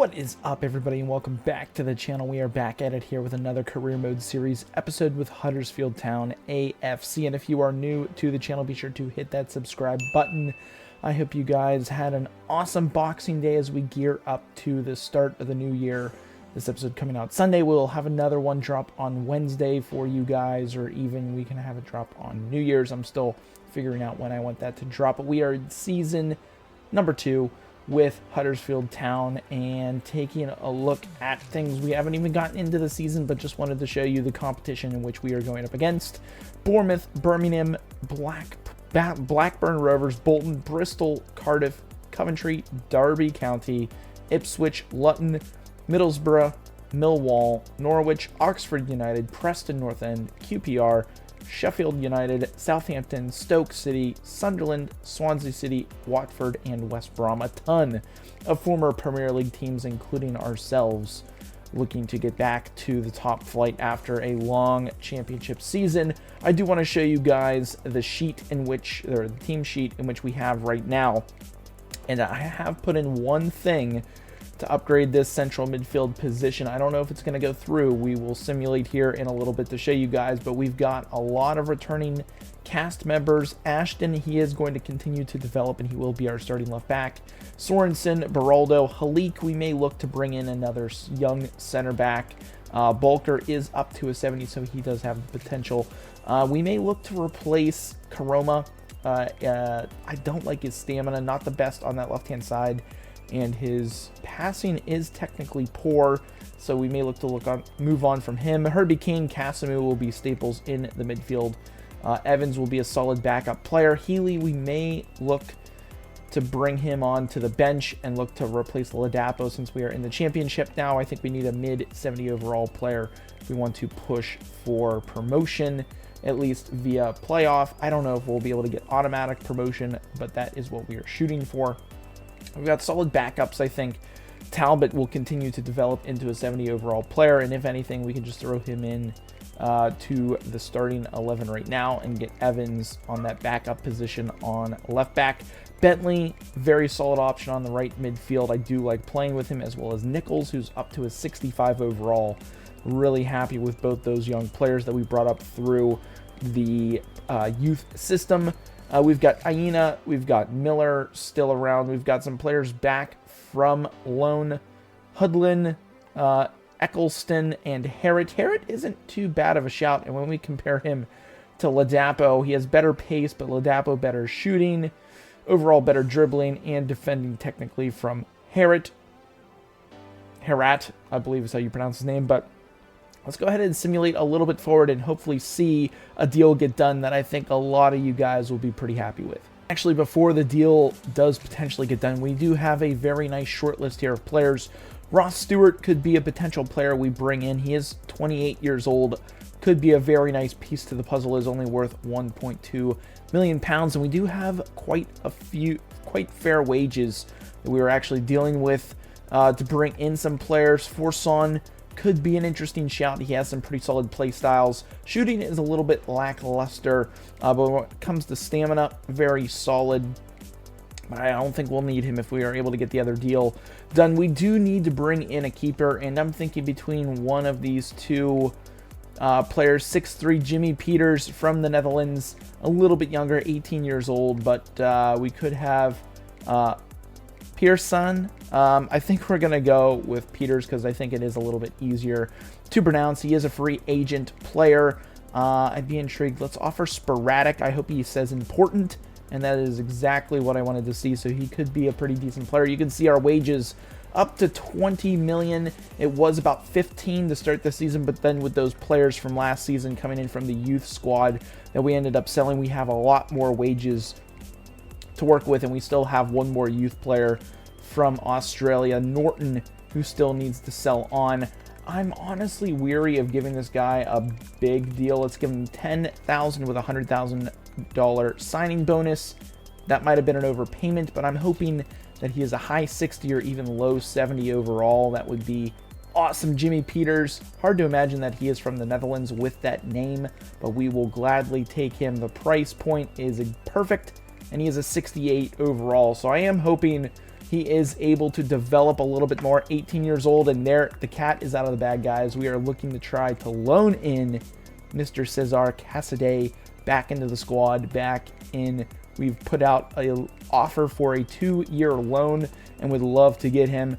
What is up, everybody, and welcome back to the channel. We are back at it here with another career mode series episode with Huddersfield Town AFC. And if you are new to the channel, be sure to hit that subscribe button. I hope you guys had an awesome Boxing Day as we gear up to the start of the new year. This episode coming out Sunday. We'll have another one drop on Wednesday for you guys, or even we can have it drop on New Year's. I'm still figuring out when I want that to drop, but we are in season number 2 with Huddersfield Town and taking a look at things. We haven't even gotten into the season, but just wanted to show you the competition in which we are going up against. Bournemouth, Birmingham, Blackburn Rovers, Bolton, Bristol, Cardiff, Coventry, Derby County, Ipswich, Luton, Middlesbrough, Millwall, Norwich, Oxford United, Preston North End, QPR, Sheffield United, Southampton, Stoke City, Sunderland, Swansea City, Watford, and West Brom. A ton of former Premier League teams, including ourselves, looking to get back to the top flight after a long championship season. I do want to show you guys the sheet in which, or the team sheet in which we have right now. And I have put in one thing to upgrade this central midfield position. I don't know if it's going to go through. We will simulate here in a little bit to show you guys, but we've got a lot of returning cast members. Ashton, he is going to continue to develop, and he will be our starting left back. Sorensen, Beraldo, Halik, we may look to bring in another young center back. Bulker is up to a 70, so he does have the potential. We may look to replace Karoma. I don't like his stamina, not the best on that left-hand side, and his passing is technically poor, so we may look to move on from him. Herbie Kane, Casimir will be staples in the midfield. Evans will be a solid backup player. Healy, we may look to bring him on to the bench and look to replace Ladapo since we are in the championship now. I think we need a mid-70 overall player if we want to push for promotion, at least via playoff. I don't know if we'll be able to get automatic promotion, but that is what we are shooting for. We've got solid backups, I think. Talbot will continue to develop into a 70 overall player, and if anything, we can just throw him in to the starting 11 right now and get Evans on that backup position on left back. Bentley, very solid option on the right midfield. I do like playing with him, as well as Nichols, who's up to a 65 overall. Really happy with both those young players that we brought up through the youth system. We've got Aina, we've got Miller still around. We've got some players back from loan. Hudlin, Eccleston, and Harrod. Harrod isn't too bad of a shout, and when we compare him to Ladapo, he has better pace, but Ladapo better shooting, overall better dribbling, and defending technically from Harrod. Herat, I believe is how you pronounce his name, but let's go ahead and simulate a little bit forward and hopefully see a deal get done that I think a lot of you guys will be pretty happy with. Actually, before the deal does potentially get done, we do have a very nice short list here of players. Ross Stewart could be a potential player we bring in. He is 28 years old. Could be a very nice piece to the puzzle. Is only worth £1.2 million, and we do have quite fair wages that we are actually dealing with to bring in some players. Forson could be an interesting shout. He has some pretty solid play styles. Shooting is a little bit lackluster, but when it comes to stamina, very solid. But I don't think we'll need him if we are able to get the other deal done. We do need to bring in a keeper, and I'm thinking between one of these two players. 6'3", Jimmy Peters from the Netherlands, a little bit younger, 18 years old, but we could have Pearson. I think we're going to go with Peters because I think it is a little bit easier to pronounce. He is a free agent player. I'd be intrigued. Let's offer sporadic. I hope he says important, and that is exactly what I wanted to see. So he could be a pretty decent player. You can see our wages up to 20 million. It was about 15 to start the season, but then with those players from last season coming in from the youth squad that we ended up selling, we have a lot more wages to work with, and we still have one more youth player from Australia, Norton, who still needs to sell on. I'm honestly weary of giving this guy a big deal. Let's give him $10,000 with a $100,000 signing bonus. That might have been an overpayment, but I'm hoping that he is a high 60 or even low 70 overall. That would be awesome. Jimmy Peters, hard to imagine that he is from the Netherlands with that name, but we will gladly take him. The price point is perfect, and he is a 68 overall, so I am hoping he is able to develop a little bit more. 18 years old, and there, the cat is out of the bag, guys. We are looking to try to loan in Mr. Cesar Casaday back into the squad, back in. We've put out an offer for a 2-year loan and would love to get him.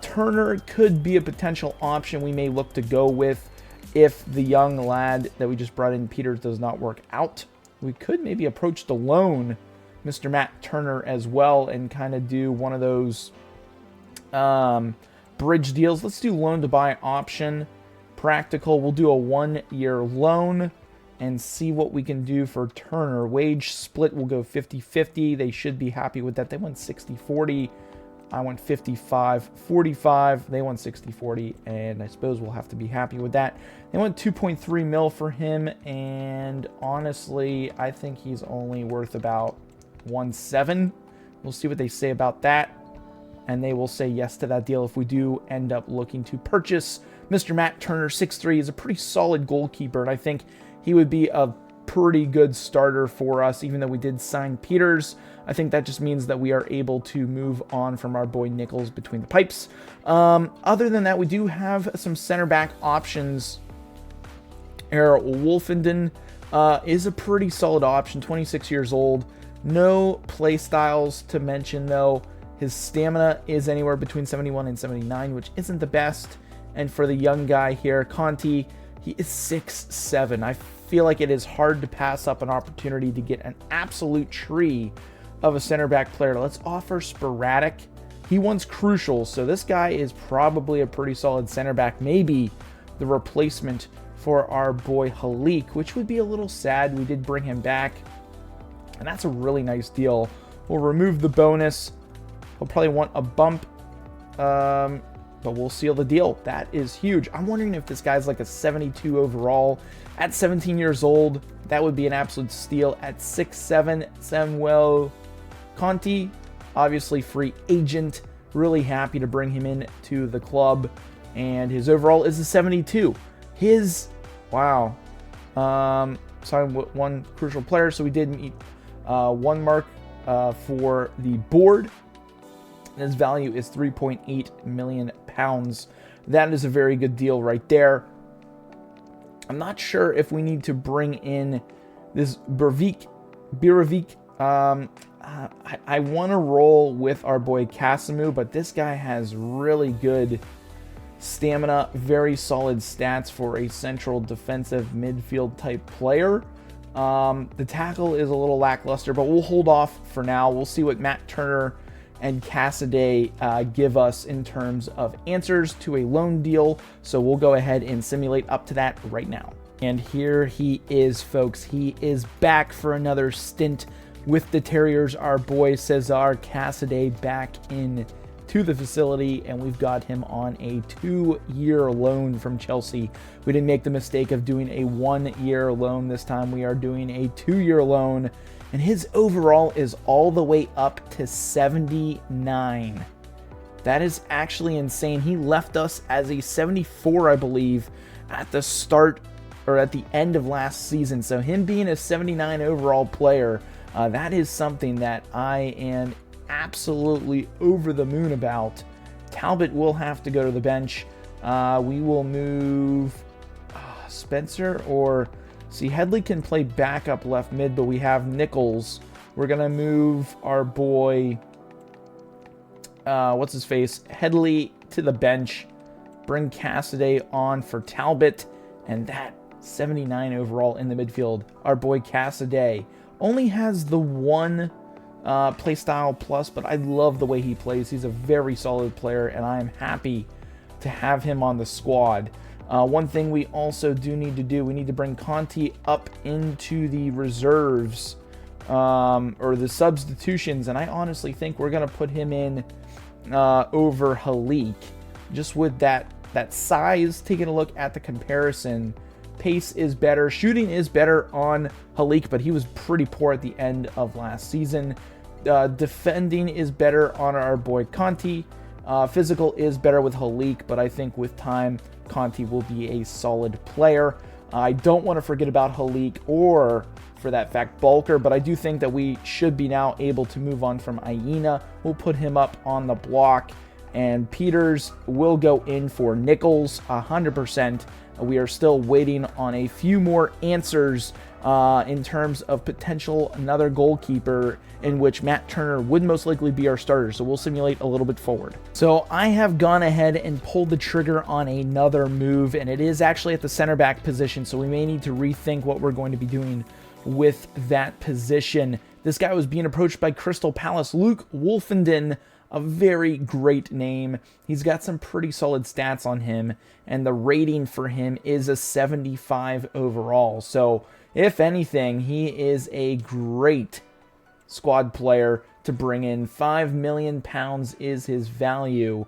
Turner could be a potential option we may look to go with if the young lad that we just brought in, Peters, does not work out. We could maybe approach the loan, Mr. Matt Turner, as well, and kind of do one of those bridge deals. Let's do loan to buy option. Practical, we'll do a 1-year loan and see what we can do for Turner. Wage split will go 50-50. They should be happy with that. They went 60-40. I went 55-45. They went 60-40, and I suppose we'll have to be happy with that. They went 2.3 mil for him, and honestly, I think he's only worth about 1.7. We'll see what they say about that, and they will say yes to that deal if we do end up looking to purchase Mr. Matt Turner. 6'3", is a pretty solid goalkeeper, and I think he would be a pretty good starter for us, even though we did sign Peters. I think that just means that we are able to move on from our boy Nichols between the pipes. Other than that, we do have some center back options. Wolfenden is a pretty solid option, 26 years old. No play styles to mention, though. His stamina is anywhere between 71 and 79, which isn't the best. And for the young guy here, Conti, he is 6'7". I feel like it is hard to pass up an opportunity to get an absolute tree of a center back player. Let's offer sporadic. He wants crucial, so this guy is probably a pretty solid center back, maybe the replacement for our boy Halik, which would be a little sad. We did bring him back, and that's a really nice deal. We'll remove the bonus. He'll probably want a bump, but we'll seal the deal. That is huge. I'm wondering if this guy's like a 72 overall at 17 years old. That would be an absolute steal. At 6'7", Samuel Conti, obviously free agent. Really happy to bring him in to the club, and his overall is a 72. Wow. Sorry, one crucial player, so we did meet one mark for the board. His value is £3.8 million. That is a very good deal right there. I'm not sure if we need to bring in this Birovic. I want to roll with our boy Casamu, but this guy has really good stamina, very solid stats for a central defensive midfield type player. The tackle is a little lackluster, but we'll hold off for now. We'll see what Matt Turner and Casaday give us in terms of answers to a loan deal. So we'll go ahead and simulate up to that right now. And here he is, folks. He is back for another stint with the Terriers. Our boy Cesar Casaday back in to the facility, and we've got him on a 2-year loan from Chelsea. We didn't make the mistake of doing a 1-year loan this time. We are doing a 2-year loan, and his overall is all the way up to 79. That is actually insane. He left us as a 74, I believe, at the start or at the end of last season. So him being a 79 overall player, that is something that I am absolutely over the moon about. Talbot will have to go to the bench. We will move Spencer, or see, Headley can play backup left mid, but we have Nichols. We're gonna move our boy what's his face, Headley, to the bench, bring Casaday on for Talbot, and that 79 overall in the midfield. Our boy Casaday only has the one playstyle plus, but I love the way he plays. He's a very solid player, and I am happy to have him on the squad. One thing we also do need to do, we need to bring Conti up into the reserves, or the substitutions, and I honestly think we're going to put him in over Halik, just with that size. Taking a look at the comparison, pace is better, shooting is better on Halik, but he was pretty poor at the end of last season. Defending is better on our boy Conti. Physical is better with Halik, but I think with time, Conti will be a solid player. I don't want to forget about Halik or, for that fact, Bulker, but I do think that we should be now able to move on from Aina. We'll put him up on the block, and Peters will go in for Nichols 100%. We are still waiting on a few more answers in terms of potential another goalkeeper, in which Matt Turner would most likely be our starter. So we'll simulate a little bit forward. So I have gone ahead and pulled the trigger on another move, and it is actually at the center back position. So we may need to rethink what we're going to be doing with that position. This guy was being approached by Crystal Palace. Luke Wolfenden, a very great name. He's got some pretty solid stats on him, and the rating for him is a 75 overall. So if anything, he is a great squad player to bring in. £5 million is his value,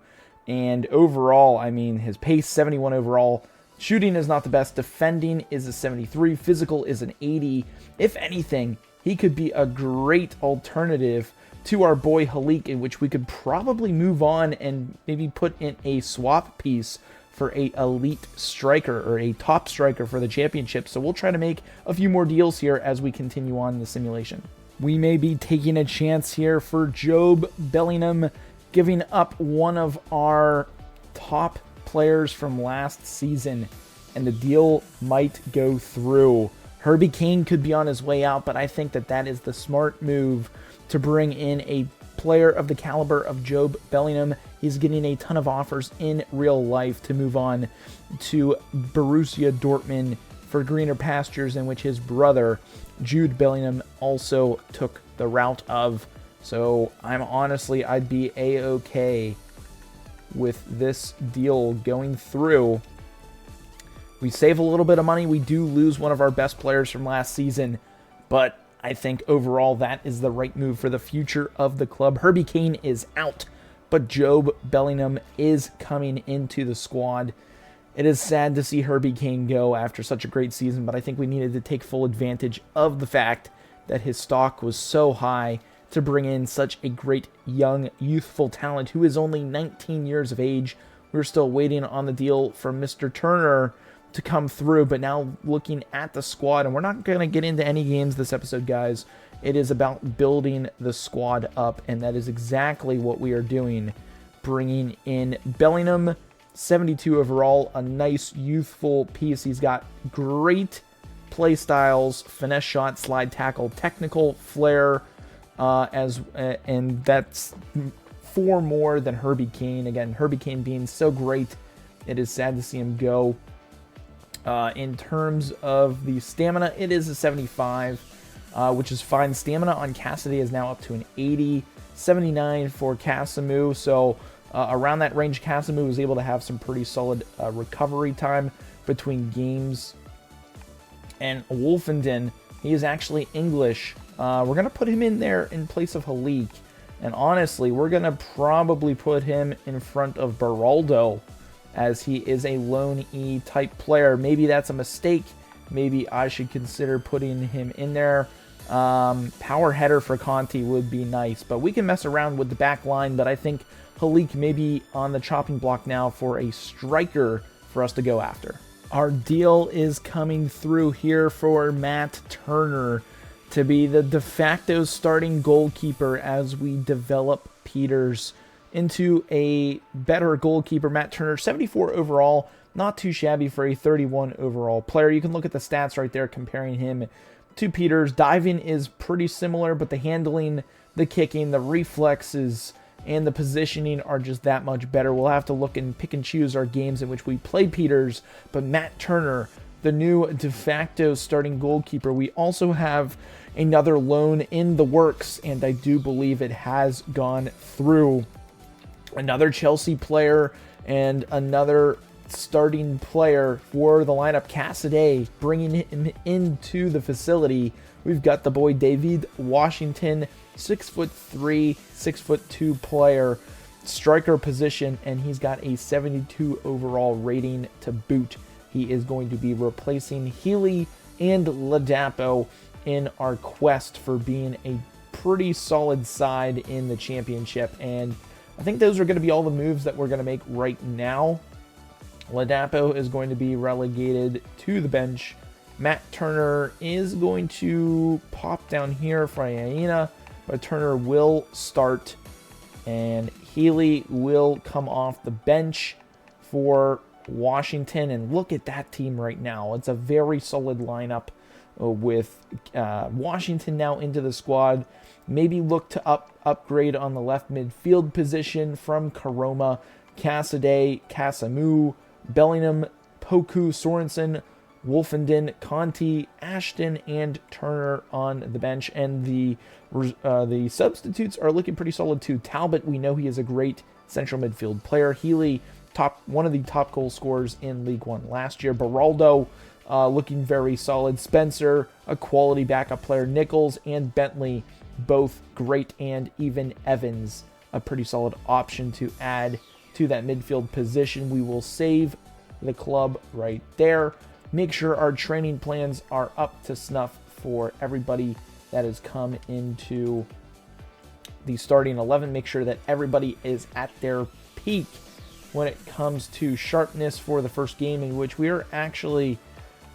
and overall, I mean, his pace 71 overall. Shooting is not the best. Defending is a 73. Physical is an 80. If anything, he could be a great alternative to our boy Halik, in which we could probably move on and maybe put in a swap piece for a elite striker or a top striker for the championship. So we'll try to make a few more deals here as we continue on the simulation. We may be taking a chance here for Job Bellingham, giving up one of our top players from last season, and the deal might go through. Herbie Kane could be on his way out, but I think that that is the smart move to bring in a player of the caliber of Job Bellingham. He's getting a ton of offers in real life to move on to Borussia Dortmund for greener pastures, in which his brother Jude Bellingham also took the route of. So I'd be a-okay with this deal going through. We save a little bit of money. We do lose one of our best players from last season, but I think overall that is the right move for the future of the club. Herbie Kane is out, but Job Bellingham is coming into the squad. It is sad to see Herbie Kane go after such a great season, but I think we needed to take full advantage of the fact that his stock was so high to bring in such a great young, youthful talent who is only 19 years of age. We're still waiting on the deal from Mr. Turner to come through, but now looking at the squad, and we're not going to get into any games this episode, guys. It is about building the squad up, and that is exactly what we are doing. Bringing in Bellingham, 72 overall, a nice youthful piece. He's got great play styles, finesse shot, slide tackle, technical flair, and that's 4 more than Herbie Kane. Again, Herbie Kane being so great, it is sad to see him go. In terms of the stamina, it is a 75, which is fine. Stamina on Cassidy is now up to an 80, 79 for Casamu. So around that range, Casamu was able to have some pretty solid recovery time between games. And Wolfenden, he is actually English. We're going to put him in there in place of Halik. And honestly, we're going to probably put him in front of Beraldo, as he is a lone E type player. Maybe that's a mistake. Maybe I should consider putting him in there. Power header for Conti would be nice, but we can mess around with the back line. But I think Halik may be on the chopping block now for a striker for us to go after. Our deal is coming through here for Matt Turner to be the de facto starting goalkeeper as we develop Peters into a better goalkeeper. Matt Turner, 74 overall, not too shabby for a 31 overall player. You can look at the stats right there comparing him to Peters. Diving is pretty similar, but the handling, the kicking, the reflexes, and the positioning are just that much better. We'll have to look and pick and choose our games in which we play Peters, but Matt Turner, the new de facto starting goalkeeper. We also have another loan in the works, and I do believe it has gone through. Another Chelsea player and another starting player for the lineup, Cassidy, bringing him into the facility. We've got the boy David Washington, 6'3", 6'2" player, striker position, and he's got a 72 overall rating to boot. He is going to be replacing Healy and Ladapo in our quest for being a pretty solid side in the championship, and I think those are going to be all the moves that we're going to make right now. Ladapo is going to be relegated to the bench. Matt Turner is going to pop down here for Hyena, but Turner will start, and Healy will come off the bench for Washington. And look at that team right now. It's a very solid lineup with Washington now into the squad. Maybe look to upgrade on the left midfield position from Karoma, Cassidy, Casamu, Bellingham, Poku, Sorensen, Wolfenden, Conti, Ashton, and Turner on the bench. And the substitutes are looking pretty solid too. Talbot, we know he is a great central midfield player. Healy, one of the top goal scorers in League One last year. Baraldo, looking very solid. Spencer, a quality backup player. Nichols and Bentley, both great. And even Evans, a pretty solid option to add to that midfield position. We will save the club right there. Make sure our training plans are up to snuff for everybody that has come into the starting 11. Make sure that everybody is at their peak when it comes to sharpness for the first game, in which we are actually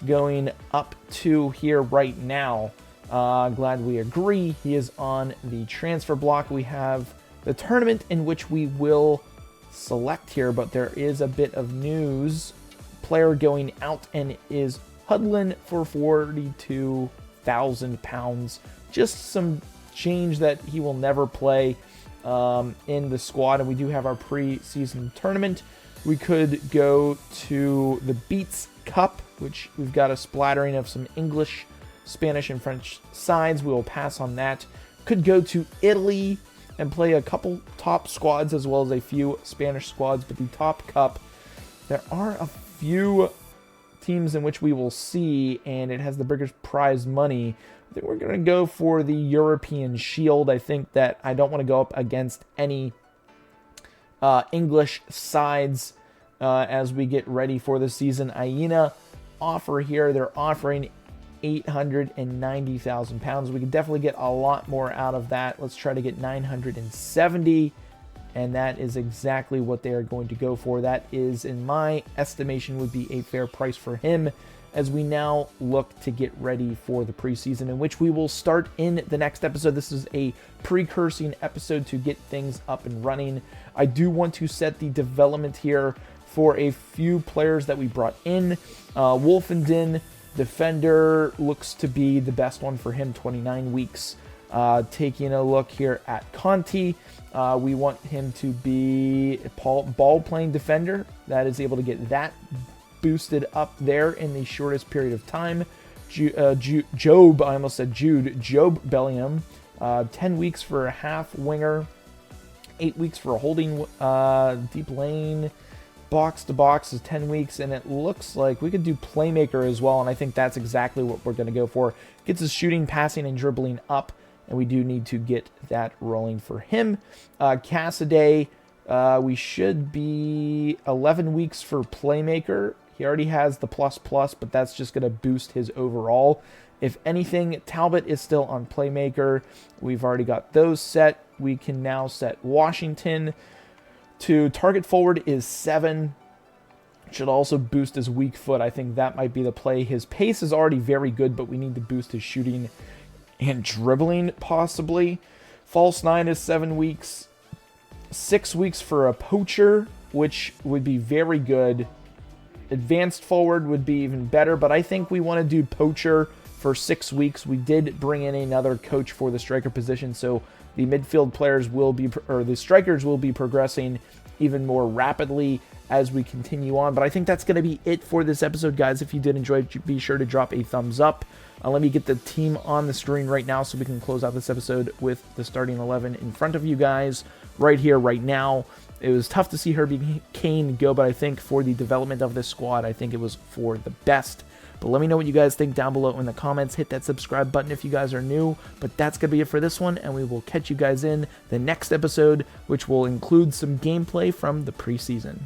going up to here right now. Glad we agree. He is on the transfer block. We have the tournament in which we will select here, but there is a bit of news. Player going out and is Hudlin for £42,000. Just some change that he will never play in the squad. And we do have our pre-season tournament. We could go to the Beats Cup, which we've got a splattering of some English, Spanish, and French sides. We will pass on that. Could go to Italy and play a couple top squads as well as a few Spanish squads. But the top cup, there are a few teams in which we will see, and it has the biggest prize money. I think we're going to go for the European Shield. I think that I don't want to go up against any English sides as we get ready for the season. Hyena offer here, they're offering £890,000. We could definitely get a lot more out of that. Let's try to get 970, and that is exactly what they are going to go for. That is, in my estimation, would be a fair price for him, as we now look to get ready for the preseason, in which we will start in the next episode. This is a precursing episode to get things up and running. I do want to set the development here for a few players that we brought in. Wolfenden, defender, looks to be the best one for him, 29 weeks. Taking a look here at Conti, we want him to be a ball-playing defender that is able to get that boosted up there in the shortest period of time. Job, I almost said Jude, Job Bellingham, 10 weeks for a half winger, 8 weeks for a holding deep lane. Box to box is 10 weeks, and it looks like we could do playmaker as well, and I think that's exactly what we're going to go for. Gets his shooting, passing, and dribbling up, and we do need to get that rolling for him. Cassidy, we should be 11 weeks for playmaker. He already has the plus, but that's just going to boost his overall. If anything, Talbot is still on playmaker. We've already got those set. We can now set Washington to target forward is 7. Should also boost his weak foot. I think that might be the play. His pace is already very good, but we need to boost his shooting and dribbling possibly. False 9 is 7 weeks. 6 weeks for a poacher, which would be very good. Advanced forward would be even better, but I think we want to do poacher for 6 weeks. We did bring in another coach for the striker position, so the midfield players will be, or the strikers will be progressing even more rapidly as we continue on. But I think that's going to be it for this episode, guys. If you did enjoy it, be sure to drop a thumbs up. Let me get the team on the screen right now so we can close out this episode with the starting 11 in front of you guys right here, right now. It was tough to see Herbie Kane go, but I think for the development of this squad, I think it was for the best. But let me know what you guys think down below in the comments. Hit that subscribe button if you guys are new. But that's going to be it for this one, and we will catch you guys in the next episode, which will include some gameplay from the preseason.